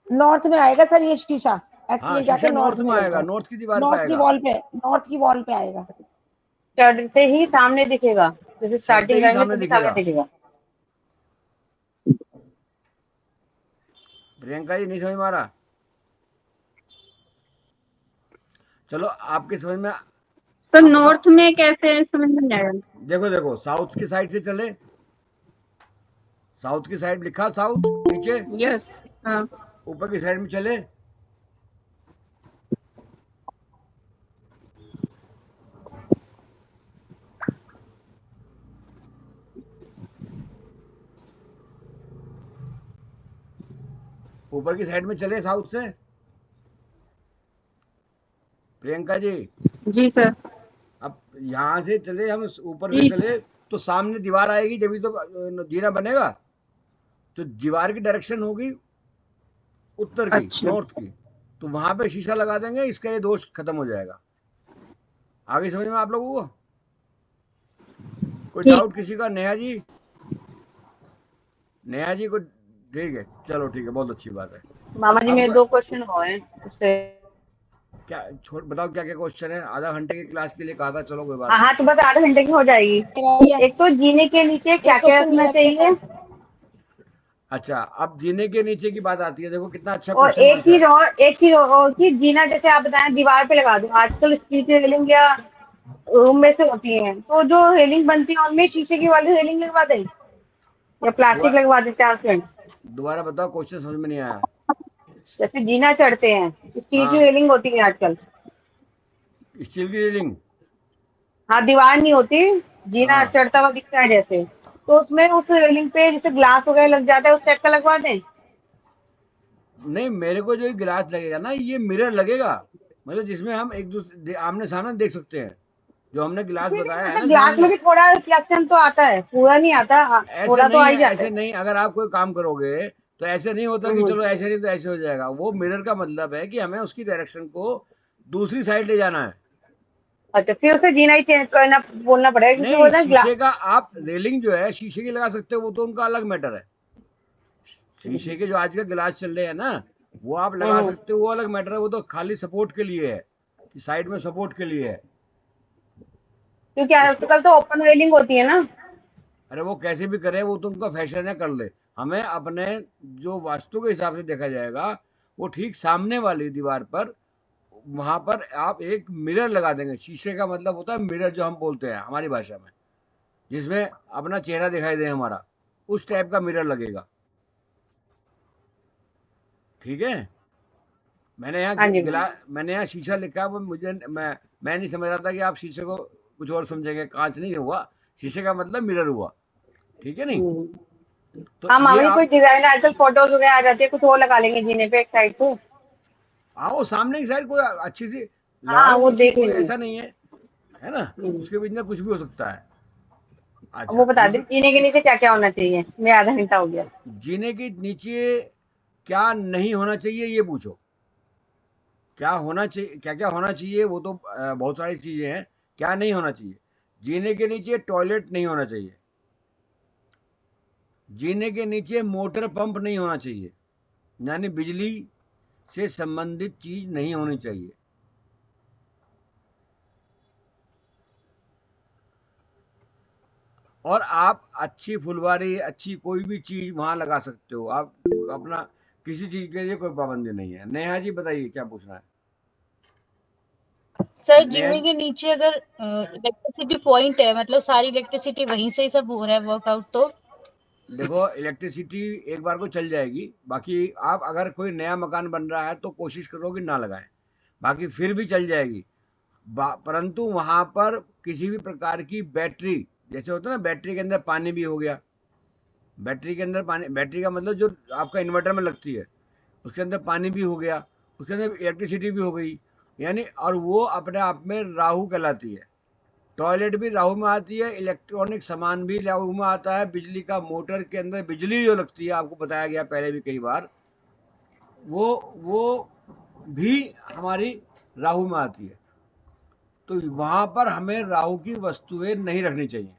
[SPEAKER 2] नॉर्थ में आएगा सर ये शीशा, ऐसे
[SPEAKER 1] हाँ,
[SPEAKER 2] ये जाके
[SPEAKER 1] शीशा
[SPEAKER 2] नॉर्थ
[SPEAKER 1] नॉर्थ
[SPEAKER 2] में
[SPEAKER 1] में
[SPEAKER 2] लगता
[SPEAKER 1] आएगा,
[SPEAKER 2] है,
[SPEAKER 1] नॉर्थ की दीवार पे
[SPEAKER 2] नॉर्थ की
[SPEAKER 1] आएगा।
[SPEAKER 2] वॉल पे, नॉर्थ की वॉल पे आएगा।
[SPEAKER 3] चढ़ते ही सामने दिखेगा, जैसे
[SPEAKER 1] चढ़ते
[SPEAKER 3] स्टार्टिंग
[SPEAKER 1] ही
[SPEAKER 3] करेंगे
[SPEAKER 1] सामने
[SPEAKER 3] तभी सामने
[SPEAKER 1] दिखेगा।
[SPEAKER 3] दिखेगा।
[SPEAKER 1] प्रियंका जी, नहीं समझ में आ रहा? चलो, आपकी समझ में
[SPEAKER 6] तो
[SPEAKER 1] आप बताओ।
[SPEAKER 6] नॉर्थ में कैसे, समझ में नहीं आया।
[SPEAKER 1] देखो देखो, साउथ की साइड से चले, साउथ की साइड लिखा, साउथ नीचे,
[SPEAKER 6] यस, हाँ।
[SPEAKER 1] ऊपर की साइड में चले, ऊपर की साइड में चले साउथ से। प्रियंका जी,
[SPEAKER 6] जी सर।
[SPEAKER 1] अब यहाँ से चले, हम ऊपर से
[SPEAKER 6] जी।
[SPEAKER 1] चले तो सामने दीवार आएगी, जब तो जीना बनेगा। तो दीवार की डायरेक्शन होगी उत्तर की,
[SPEAKER 6] अच्छा,
[SPEAKER 1] नॉर्थ की। तो वहां पे शीशा लगा देंगे, इसका ये दोष खत्म हो जाएगा। आगे समझ में आप लोगों को? कोई
[SPEAKER 6] ठीक।
[SPEAKER 1] डाउट किसी का? नेहा जी, नेहा जी को? ठीक है, चलो ठीक है, बहुत अच्छी बात है।
[SPEAKER 3] मामा जी, मेरे
[SPEAKER 1] अब
[SPEAKER 3] 2 क्वेश्चन हुए हैं उससे।
[SPEAKER 1] क्या बताओ, क्या क्या क्वेश्चन है? आधा घंटे की क्लास के लिए कहा था, चलो कोई बात
[SPEAKER 3] हाँ
[SPEAKER 1] नहीं।
[SPEAKER 3] हाँ, तो बस आधे घंटे की हो जाएगी। एक तो जीने के नीचे क्या
[SPEAKER 2] एक
[SPEAKER 3] क्या
[SPEAKER 2] क्वेश्चन
[SPEAKER 3] रखना
[SPEAKER 2] मेरा भी है
[SPEAKER 3] चाहिए,
[SPEAKER 2] सर।
[SPEAKER 1] अच्छा, अब जीने के नीचे की बात आती है, देखो कितना अच्छा
[SPEAKER 3] और
[SPEAKER 1] क्वेश्चन पूछा है।
[SPEAKER 3] एक चीज और कि जीना जैसे आप बताएं दीवार पे लगा दो, आजकल स्ट्रीट रेलिंग या रूम में से होती है, तो जो रेलिंग बनती है उनमें शीशे की वाली रेलिंग लगवा दें या प्लास्टिक
[SPEAKER 1] दोबारा
[SPEAKER 3] लगवा दें ट्रांसपेरेंट।
[SPEAKER 1] दोबारा बताओ, क्वेश्चन समझ में नहीं आया।
[SPEAKER 3] जैसे जीना चढ़ते हैं, स्टील की
[SPEAKER 1] हाँ,
[SPEAKER 3] रेलिंग होती है आजकल।
[SPEAKER 1] स्टील की रेलिंग।
[SPEAKER 3] हाँ, दीवार नहीं होती, जीना
[SPEAKER 1] हाँ,
[SPEAKER 3] चढ़ता हुआ दिखता है जैसे, तो उसमें उस रेलिंग पे जैसे ग्लास वगैरह लग जाता है, उस टाइप का लगवा दें।
[SPEAKER 1] नहीं, मेरे को जो ये गिलास लगेगा ना, ये मिरर लगेगा, मतलब जिसमें हम एक दूसरे आमने सामने देख सकते हैं। जो हमने गिलास
[SPEAKER 3] फिर भी
[SPEAKER 1] बताया है
[SPEAKER 3] मतलब
[SPEAKER 1] ना
[SPEAKER 3] ग्लास में
[SPEAKER 1] सामने,
[SPEAKER 3] भी थोड़ा रिफ्लेक्शन तो आता है, पूरा नहीं आता, हाँ,
[SPEAKER 1] ऐसे
[SPEAKER 3] थोड़ा तो आ
[SPEAKER 1] नहीं
[SPEAKER 3] ही
[SPEAKER 1] है,
[SPEAKER 3] जाता
[SPEAKER 1] ऐसे
[SPEAKER 3] है।
[SPEAKER 1] नहीं। अगर आप कोई काम करोगे तो ऐसे नहीं होता कि
[SPEAKER 3] हम्म।
[SPEAKER 1] चलो ऐसे नहीं तो ऐसे हो जाएगा। वो मिरर का मतलब है कि हमें उसकी डायरेक्शन को दूसरी साइड ले जाना है।
[SPEAKER 3] अच्छा, फिर उसे जीना ही चेंज करना बोलना पड़ेगा, क्योंकि वो
[SPEAKER 1] नहीं,
[SPEAKER 3] ना
[SPEAKER 1] शीशे का आप रेलिंग जो है शीशे की लगा सकते हो, वो तो उनका अलग मैटर है। शीशे के जो आज के गिलास चल रहे हैं ना, वो आप लगा
[SPEAKER 3] हम्म,
[SPEAKER 1] सकते हो, वो अलग मैटर है। वो तो खाली सपोर्ट के लिए है, कि साइड में सपोर्ट के लिए है
[SPEAKER 3] क्योंकि
[SPEAKER 1] उसको।
[SPEAKER 3] आजकल तो ओपन रेलिंग होती है ना।
[SPEAKER 1] अरे वो कैसे भी करे, वो तो उनका फैशन है, कर ले। हमें अपने जो वास्तु के हिसाब से देखा जाएगा, वो ठीक सामने वाली दीवार पर, वहां पर आप एक मिरर लगा देंगे। शीशे का मतलब होता है मिरर, जो हम बोलते हैं हमारी भाषा में, जिसमें अपना चेहरा दिखाई दे हमारा, उस टाइप का मिरर लगेगा। ठीक है। मैंने यहाँ
[SPEAKER 3] हाँ जी।
[SPEAKER 1] गिलास, मैंने यहाँ शीशा लिखा है, वो मुझे मैं नहीं समझ रहा था कि आप शीशे को कुछ और समझेंगे। कांच नहीं हुआ, शीशे का मतलब मिरर हुआ। ठीक है नहीं।
[SPEAKER 3] हम्म।
[SPEAKER 1] तो
[SPEAKER 3] हाँ
[SPEAKER 1] ये
[SPEAKER 3] मामा जी, कोई
[SPEAKER 1] आप,
[SPEAKER 3] डिजाइन आजकल फोटोज वगैरह आ जाती है, कुछ और लगा लेंगे जीने पे एक साइड को।
[SPEAKER 1] आओ सामने की साइड कोई अच्छी सी
[SPEAKER 3] हाँ,
[SPEAKER 1] लगाओ,
[SPEAKER 3] वो
[SPEAKER 1] वो चीज
[SPEAKER 3] देख
[SPEAKER 1] कोई
[SPEAKER 3] लेंगे।
[SPEAKER 1] ऐसा नहीं है ना।
[SPEAKER 3] हम्म।
[SPEAKER 1] उसके बीच में कुछ भी हो सकता है।
[SPEAKER 3] अब वो
[SPEAKER 1] अच्छा,
[SPEAKER 3] बता दे
[SPEAKER 1] दूसरा,
[SPEAKER 3] जीने के नीचे क्या क्या होना चाहिए, मैं आधा घंटा हो गया।
[SPEAKER 1] जीने के नीचे क्या नहीं होना चाहिए ये पूछो। क्या होना चाहिए, क्या क्या होना चाहिए, वो तो बहुत सारी चीजें हैं। क्या नहीं होना चाहिए? जीने के नीचे टॉयलेट नहीं होना चाहिए। जीने के नीचे मोटर पंप नहीं होना चाहिए, यानी बिजली से संबंधित चीज नहीं होनी चाहिए। और आप अच्छी फुलवारी, अच्छी कोई भी चीज वहां लगा सकते हो आप अपना। किसी चीज के लिए कोई पाबंदी नहीं है। नेहा जी बताइए क्या पूछना है।
[SPEAKER 4] सर
[SPEAKER 1] नेहा,
[SPEAKER 4] जीने के नीचे अगर इलेक्ट्रिसिटी पॉइंट है, मतलब सारी इलेक्ट्रिसिटी वहीं से ही सब हो रहा है वर्कआउट, तो
[SPEAKER 1] देखो इलेक्ट्रिसिटी एक बार को चल जाएगी। बाकी आप अगर कोई नया मकान बन रहा है तो कोशिश करो कि ना लगाएं, बाकी फिर भी चल जाएगी। परंतु वहां पर किसी भी प्रकार की बैटरी, जैसे होता है ना, बैटरी के अंदर पानी भी हो गया, बैटरी के अंदर पानी, बैटरी का मतलब जो आपका इन्वर्टर में लगती है, उसके अंदर पानी भी हो गया, उसके अंदर इलेक्ट्रिसिटी भी हो गई, यानी, और वो अपने आप में राहु कहलाती है। टॉयलेट भी राहु में आती है, इलेक्ट्रॉनिक सामान भी राहु में आता है। बिजली का मोटर के अंदर बिजली जो लगती है, आपको बताया गया पहले भी कई बार, वो भी हमारी राहु में आती है। तो वहां पर हमें राहु की वस्तुएं नहीं रखनी चाहिए।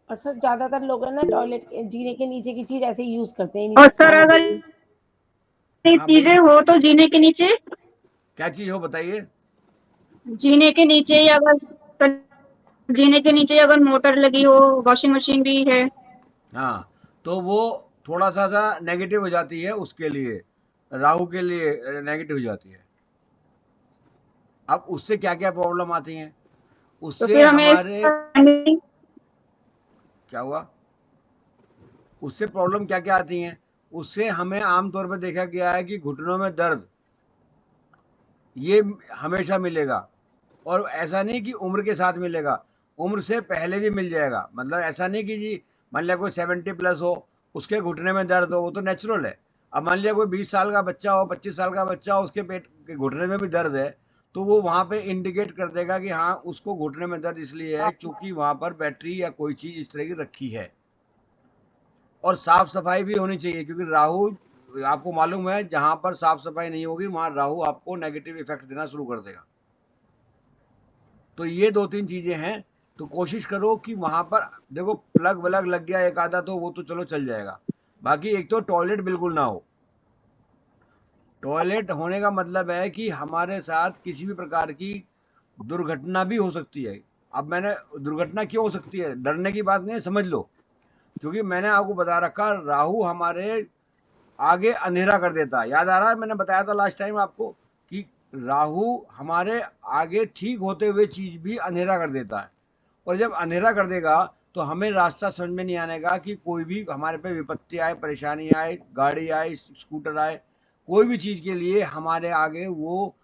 [SPEAKER 2] और सर ज्यादातर लोग है ना टॉयलेट जीने के नीचे की चीज ऐसे यूज करते हैं,
[SPEAKER 6] और
[SPEAKER 2] नहीं
[SPEAKER 6] सर
[SPEAKER 2] खाना
[SPEAKER 6] अगर
[SPEAKER 2] पीना।
[SPEAKER 6] ये
[SPEAKER 1] हाँ बोलिए,
[SPEAKER 6] चीजें हो तो जीने के नीचे,
[SPEAKER 1] क्या चीज हो बताइए।
[SPEAKER 6] जीने के नीचे या अगर जीने के नीचे अगर मोटर लगी हो, वॉशिंग मशीन भी है।
[SPEAKER 1] हाँ, तो वो थोड़ा सा नेगेटिव हो जाती है उसके लिए, राहु के लिए नेगेटिव हो जाती है। अब उससे क्या क्या प्रॉब्लम आती हैं,
[SPEAKER 6] तो
[SPEAKER 1] उससे
[SPEAKER 6] फिर हमें
[SPEAKER 1] हमारे,
[SPEAKER 6] इसका
[SPEAKER 1] क्या हुआ, उससे प्रॉब्लम क्या क्या आती हैं। उससे हमें आमतौर पर देखा गया है कि घुटनों में दर्द, ये हमेशा मिलेगा। और ऐसा नहीं कि उम्र के साथ मिलेगा, उम्र से पहले भी मिल जाएगा। मतलब ऐसा नहीं कि जी, मान लिया कोई 70+ हो, उसके घुटने में दर्द हो, वो तो नेचुरल है। अब मान लिया कोई 20 साल का बच्चा हो, 25 साल का बच्चा हो, उसके पेट के घुटने में भी दर्द है, तो वो वहां पे इंडिकेट कर देगा कि हाँ, उसको घुटने में दर्द इसलिए है क्योंकि वहां पर बैटरी या कोई चीज इस तरह की रखी है। और साफ सफाई भी होनी चाहिए, क्योंकि राहु, आपको मालूम है, जहां पर साफ सफाई नहीं होगी वहां राहु आपको नेगेटिव इफेक्ट देना शुरू कर देगा। तो ये 2-3 चीजें हैं। तो कोशिश करो कि वहां पर, देखो प्लग व्लग लग गया एक आधा तो वो तो चलो चल जाएगा। बाकी एक तो टॉयलेट बिल्कुल ना हो। टॉयलेट होने का मतलब है कि हमारे साथ किसी भी प्रकार की दुर्घटना भी हो सकती है। अब मैंने, दुर्घटना क्यों हो सकती है, डरने की बात नहीं है, समझ लो। क्योंकि मैंने आपको बता रखा, राहु हमारे आगे अंधेरा कर देता है। याद आ रहा है, मैंने बताया था लास्ट टाइम आपको कि राहु हमारे आगे ठीक होते हुए चीज भी अंधेरा कर देता है। और जब अंधेरा कर देगा तो हमें रास्ता समझ में नहीं आने का कि कोई भी हमारे पे विपत्ति आए, परेशानी आए, गाड़ी आए, स्कूटर आए, कोई भी चीज के लिए हमारे आगे वो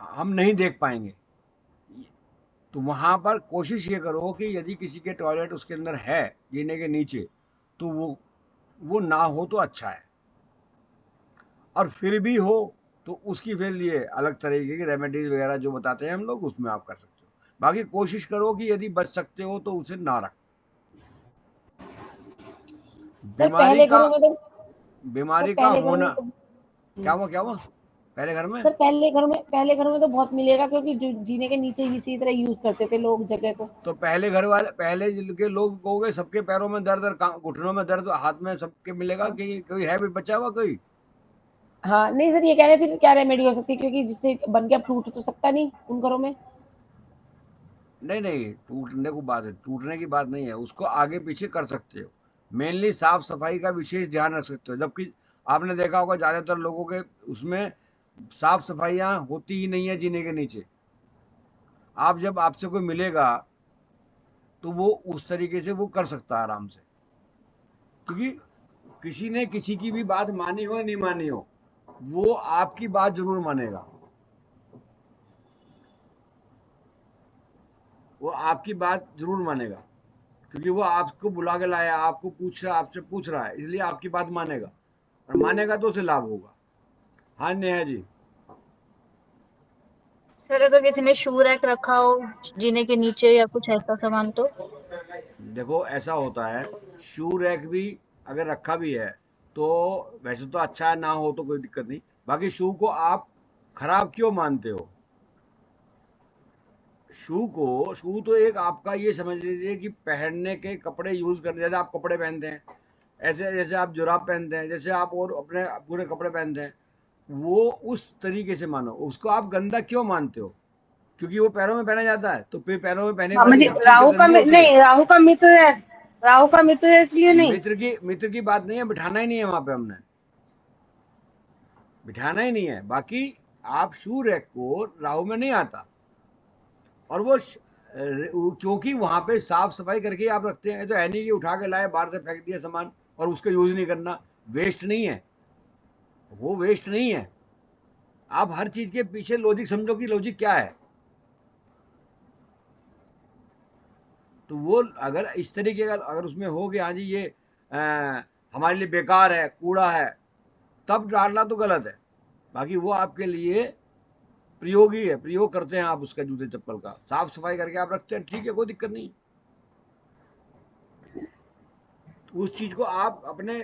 [SPEAKER 1] हम नहीं देख पाएंगे। तो वहां पर कोशिश ये करो कि यदि किसी के टॉयलेट उसके अंदर है जीने के नीचे, तो वो ना हो तो अच्छा है। और फिर भी हो तो उसकी फिर लिए अलग तरीके की रेमेडीज वगैरह जो बताते हैं हम लोग, उसमें आप कर सकते हो। बाकी कोशिश करो कि यदि बच सकते हो तो उसे ना रखो।
[SPEAKER 2] सर
[SPEAKER 1] बीमारी
[SPEAKER 2] पहले
[SPEAKER 1] का
[SPEAKER 2] घरों में तो
[SPEAKER 1] बीमारी का
[SPEAKER 2] पहले घरों में
[SPEAKER 1] होना,
[SPEAKER 2] तो
[SPEAKER 1] क्या हुआ पहले घर में?
[SPEAKER 2] सर पहले घरों में तो बहुत मिलेगा, क्योंकि जो जीने के नीचे इसी तरह यूज करते थे लोग जगह को।
[SPEAKER 1] तो पहले घर वाले, पहले के लोग कहोगे सबके पैरों में दर्द और घुटनों में दर्द, हाथ में सबके मिलेगा कि कोई है भी बचा हुआ कोई?
[SPEAKER 2] हाँ नहीं सर, ये कह रहे हैं फिर क्या रेमेडी हो सकती है, क्योंकि जिससे बन के अब टूट तो सकता नहीं उन घरों में।
[SPEAKER 1] नहीं, टूटने को बात है, टूटने की बात नहीं है, उसको आगे पीछे कर सकते हो। मेनली साफ सफाई का विशेष ध्यान रख सकते हो, जबकि आपने देखा होगा ज्यादातर लोगों के उसमें साफ सफाइयां होती ही नहीं है जीने के नीचे। आप जब आपसे कोई मिलेगा तो वो उस तरीके से वो कर सकता है आराम से, क्योंकि किसी ने किसी की भी बात मानी हो नहीं मानी हो, वो आपकी बात जरूर मानेगा, वो आपकी बात जरूर मानेगा, क्योंकि वो आपको बुला के लाया, आपसे पूछ रहा है, इसलिए आपकी बात मानेगा, और मानेगा तो उसे लाभ होगा। हाँ नेहा जी।
[SPEAKER 4] सर अगर किसी ने शू रैक रखा हो जीने के नीचे या कुछ ऐसा सामान तो?
[SPEAKER 1] देखो ऐसा होता है, शू रैक भी अगर रखा भी है तो वैसे तो अच्छा है, ना हो तो कोई दिक्कत नहीं। बाकी शू को आप खराब क्यों मानते हो? शू तो एक आपका ये समझ लीजिए कि पहनने के कपड़े यूज करने, जैसे आप कपड़े पहनते हैं, ऐसे जैसे आप जुराब पहनते हैं, जैसे आप और अपने पूरे कपड़े पहनते हैं, वो उस तरीके से मानो। उसको आप गंदा क्यों मानते हो? क्योंकि वो पैरों में पहना जाता है, तो फिर पैरों में पहने
[SPEAKER 3] हाँ
[SPEAKER 1] वाली
[SPEAKER 3] मुझे
[SPEAKER 1] सब चीजें गंदी होती है।
[SPEAKER 3] नहीं, राहु का मित्र है इसलिए नहीं।
[SPEAKER 1] मित्र की बात नहीं है, बिठाना ही नहीं है वहां पे, हमने बिठाना ही नहीं है। बाकी आप शू रैक को राहु में नहीं आता, और वो क्योंकि वहां पे साफ सफाई करके आप रखते हैं, तो है नहीं कि उठा के लाए बाहर से फेंक दिया सामान और उसका यूज नहीं करना। वेस्ट नहीं है, वो वेस्ट नहीं है। आप हर चीज के पीछे लॉजिक समझो कि लॉजिक क्या है। तो वो अगर इस तरीके का अगर उसमें हो गया, हाँ जी ये हमारे लिए बेकार है, कूड़ा है, तब डालना तो गलत है। बाकी वो आपके लिए प्रयोगी है, प्रयोग करते हैं आप उसका, जूते चप्पल का साफ सफाई करके आप रखते हैं, ठीक है, कोई दिक्कत नहीं। उस चीज को आप अपने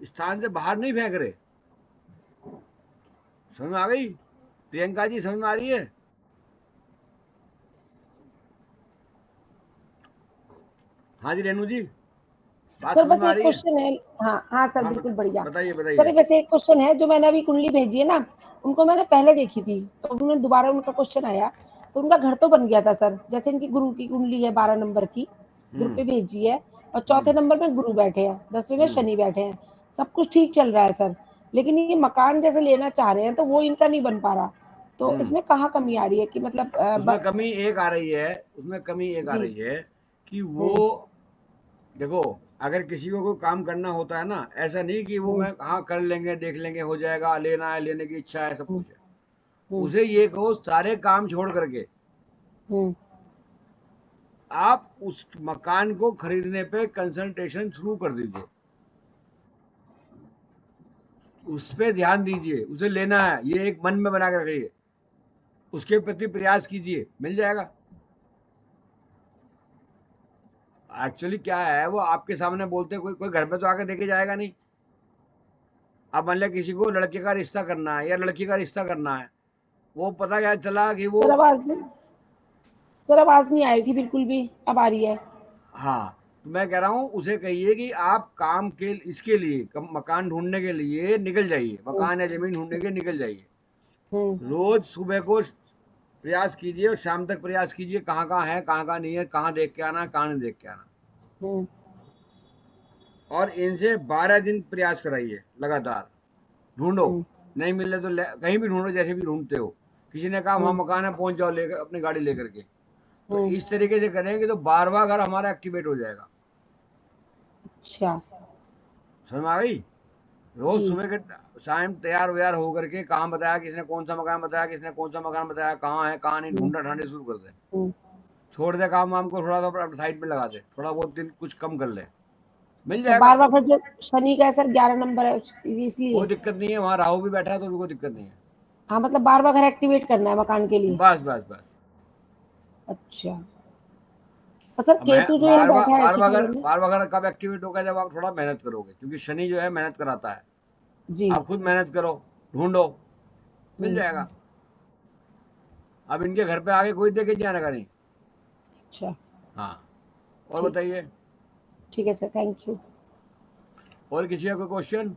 [SPEAKER 1] स्थान से बाहर नहीं फेंक रहे। समझ में आ गई प्रियंका जी? समझ में आ रही है? हाँ जी रेणु जी, बात
[SPEAKER 2] सर
[SPEAKER 1] समझ
[SPEAKER 2] बस
[SPEAKER 1] में आ
[SPEAKER 2] एक
[SPEAKER 1] रही है?
[SPEAKER 2] क्वेश्चन है। हाँ सर
[SPEAKER 1] हाँ
[SPEAKER 2] बिल्कुल बढ़िया।
[SPEAKER 1] बताइए
[SPEAKER 2] सर
[SPEAKER 1] बताइए।
[SPEAKER 2] वैसे एक क्वेश्चन है, जो मैंने अभी कुंडली भेजी है ना, उनको मैंने पहले देखी थी, तो उन्होंने दोबारा उनका क्वेश्चन आया, तो उनका घर तो बन गया था सर। जैसे इनकी गुरु की कुंडली है 12 नंबर की, ग्रुप पे भेजी है, और चौथे नंबर पे गुरु बैठे हैं, 10वें में शनि बैठे हैं, सब कुछ ठीक चल रहा है सर। लेकिन ये मकान जैसे लेना चाह रहे हैं तो वो इनका नहीं बन पा रहा, तो इसमें कहाँ कमी आ रही है कि मतलब
[SPEAKER 1] उसमें कमी एक आ रही है, उसमें कमी एक आ
[SPEAKER 2] जी।
[SPEAKER 1] रही है कि वो, देखो अगर किसी को कोई काम करना होता है ना, ऐसा नहीं कि वो मैं हाँ कर लेंगे, देख लेंगे, हो जाएगा, लेना है, लेने की इच्छा है, सब कुछ है, उसे ये कहो सारे काम छोड़ करके आप उस मकान को खरीदने पे कंसंट्रेशन शुरू कर दीजिए, उस पे ध्यान दीजिए, उसे लेना है, ये एक मन में बना के रखिए, उसके प्रति प्रयास कीजिए, मिल जाएगा। एक्चुअली क्या है, वो आपके सामने बोलते, कोई कोई घर पे तो आके देखे जाएगा नहीं। अब मान लिया किसी को लड़के का रिश्ता करना है या लड़की का रिश्ता करना है, वो पता क्या चला कि वो,
[SPEAKER 2] सर आवाज नहीं आई थी बिल्कुल भी, अब आ रही है।
[SPEAKER 1] हाँ तो मैं कह रहा हूँ उसे कहिए कि आप काम के इसके लिए मकान ढूंढने के लिए निकल जाइए, मकान या जमीन ढूंढने के निकल जाइए। रोज सुबह को प्रयास कीजिए और शाम तक प्रयास कीजिए, कहाँ कहाँ है, कहाँ कहाँ नहीं है, कहाँ देख के आना, कहाँ नहीं देख के आना। और इनसे 12 दिन प्रयास कराइए लगातार, ढूंढो, नहीं मिले तो कहीं भी ढूंढो, जैसे भी ढूंढते हो। किसी ने कहा वहां मकान है, पहुंच जाओ लेकर अपनी गाड़ी लेकर के, तो इस तरीके से करेंगे तो 12वां घर हमारा एक्टिवेट हो जाएगा।
[SPEAKER 2] अच्छा
[SPEAKER 1] समझ में आ गई? रोज सुबह के शाम तैयार व्यार होकर के, कहाँ बताया किसने, कौन सा मकान बताया किसने, कौन सा मकान बताया, कहाँ है कहाँ नहीं, ढूंढना ढांडे शुरू कर दे। छोड़ दे काम वाम को, थोड़ा सा अपने साइड में लगा दे, थोड़ा बहुत दिन कुछ कम कर ले, मिल जाएगा।
[SPEAKER 2] 12वां घर जो शनि का है सर, 11 नंबर है, इसलिए
[SPEAKER 1] कोई दिक्कत नहीं है, वहाँ राहु भी बैठा है तो भी कोई दिक्कत नहीं है।
[SPEAKER 2] हाँ मतलब बार बार घर एक्टिवेट करना है मकान के लिए।
[SPEAKER 1] बस बस बस।
[SPEAKER 2] अच्छा और सर
[SPEAKER 1] अब मैं
[SPEAKER 2] केतु जो यहाँ बैठा है अच्छी खबर में।
[SPEAKER 1] बार बार कब एक्टिवेट होगा, जब आप थोड़ा मेहनत करोगे, क्योंकि शनि जो है मेहनत कराता है।
[SPEAKER 2] जी
[SPEAKER 1] आप खुद मेहनत करो, ढूंढो, मिल
[SPEAKER 2] हम्म,
[SPEAKER 1] जाएगा। अब इनके घर पे आगे कोई देखे जाने का नहीं।
[SPEAKER 2] अच्छा
[SPEAKER 1] हाँ, और
[SPEAKER 2] ठीक
[SPEAKER 1] बताइए,
[SPEAKER 2] ठीक है सर, थैंक यू।
[SPEAKER 1] और किसी का कोई क्वेश्चन?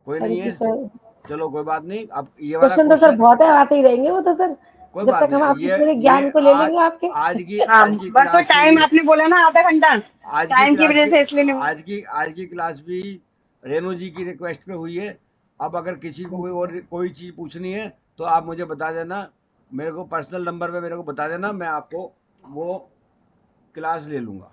[SPEAKER 1] कोई नहीं
[SPEAKER 2] थैंक यू
[SPEAKER 1] है?
[SPEAKER 2] सर।
[SPEAKER 1] चलो कोई बात नहीं। अब ये वाला
[SPEAKER 2] क्वेश्चन तो सर
[SPEAKER 1] क्वेश्चन
[SPEAKER 2] बहुत है, आते ही रहेंगे वो तो सर,
[SPEAKER 1] कोई
[SPEAKER 2] जब
[SPEAKER 1] बात
[SPEAKER 2] तक हम
[SPEAKER 1] नहीं।
[SPEAKER 2] आपके पूरे ज्ञान को ले लेंगे आपके।
[SPEAKER 3] हाँ,
[SPEAKER 1] आज की
[SPEAKER 3] बस वो
[SPEAKER 1] क्लास के
[SPEAKER 3] टाइम
[SPEAKER 1] लिए,
[SPEAKER 3] आपने बोला ना आधा घंटा,
[SPEAKER 1] आज की
[SPEAKER 3] टाइम की
[SPEAKER 1] क्लास
[SPEAKER 3] वजह
[SPEAKER 1] की
[SPEAKER 3] से इसलिए नहीं।
[SPEAKER 1] आज की क्लास भी रेणु जी की रिक्वेस्ट पे हुई है। अब अगर किसी को कोई और कोई चीज़ पूछनी है तो आप मुझे बता देना, मेरे को पर्सनल नंबर पे मेरे को बता देना, मैं आपको वो क्लास ले लूँगा।